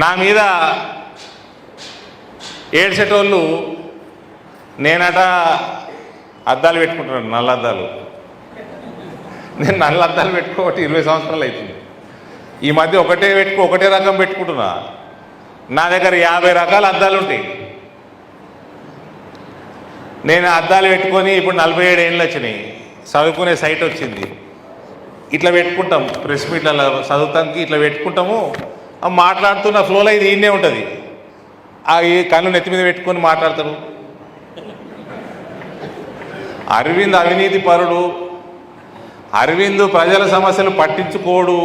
నా మీద ఏడ్చేటోళ్ళు నేనట అద్దాలు పెట్టుకుంటున్నాను, నల్ల అద్దాలు. నేను నల్ల అద్దాలు పెట్టుకోబట్టి 20 సంవత్సరాలు అవుతుంది. ఈ మధ్య ఒకటే రకం పెట్టుకుంటున్నా. నా దగ్గర 50 రకాల అద్దాలు ఉంటాయి. నేను అద్దాలు పెట్టుకొని ఇప్పుడు 47 ఏళ్ళు వచ్చినాయి. చదువుకునే సైట్ వచ్చింది. ఇట్లా పెట్టుకుంటాం, ప్రెస్ మీట్లలో చదువుతానికి ఇట్లా పెట్టుకుంటాము. మాట్లాడుతున్న ఫ్లోలో ఇది ఈయనే ఉంటుంది. ఈ కళ్ళు నెత్తి మీద పెట్టుకొని మాట్లాడతారు. అరవింద్ అవినీతి పరుడు, అరవింద్ ప్రజల సమస్యలు పట్టించుకోడు,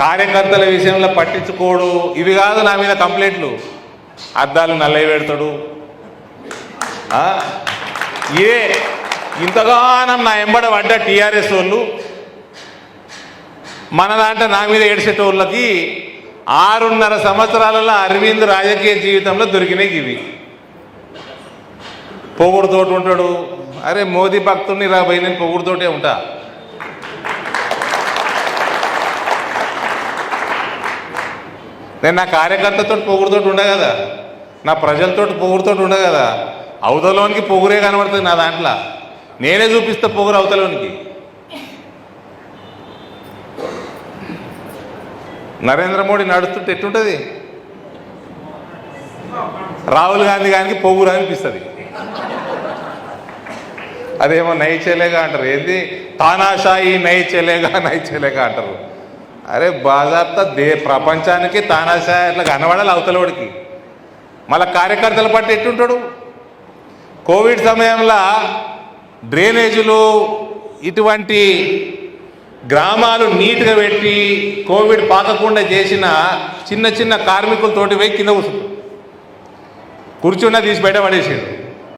కార్యకర్తల విషయంలో పట్టించుకోడు. ఇవి కాదు నా మీద కంప్లైంట్లు. అద్దాలు నల్లవి పెడతాడు. ఇంతగానం నా ఎంబడ పడ్డ టీఆర్ఎస్ వాళ్ళు మన దాంట్లో నా మీద ఏడ్చేటోళ్ళకి 6.5 సంవత్సరాలలో అరవింద్ రాజకీయ జీవితంలో దొరికినాయి ఇవి. పొగుడుతోటి ఉంటాడు. అరే మోదీ భక్తుడిని రాబోయి, నేను పొగుడుతోటే ఉంటా. నేను నా కార్యకర్తతో పొగుడుతోటి ఉండ కదా, నా ప్రజలతో పొగుడుతోటి ఉండ కదా. అవతలోనికి పొగురే కనబడుతుంది నా దాంట్లో. నేనే చూపిస్తా పొగురు అవతలోనికి. నరేంద్ర మోడీ నడుస్తుంటే ఎట్టుంటుంది? రాహుల్ గాంధీ గారికి పొగురు అనిపిస్తుంది. అదేమో నై చెలేగా అంటారు. ఏంది తానాషాయి నై చెలేగా అంటారు. అరే బాజాప్తా ప్రపంచానికి తానాషాయి అట్లా కనబడాలి అవతలవాడికి. మళ్ళీ కార్యకర్తల పట్ల ఎట్టుంటాడు? కోవిడ్ సమయంలో డ్రైనేజీలు ఇటువంటి గ్రామాలు నీట్గా పెట్టి కోవిడ్ పాకకుండా చేసిన చిన్న కార్మికులతోటి పోయి కింద కూర్చుంటారు. కూర్చున్నా తీసి బయట పడేసాడు.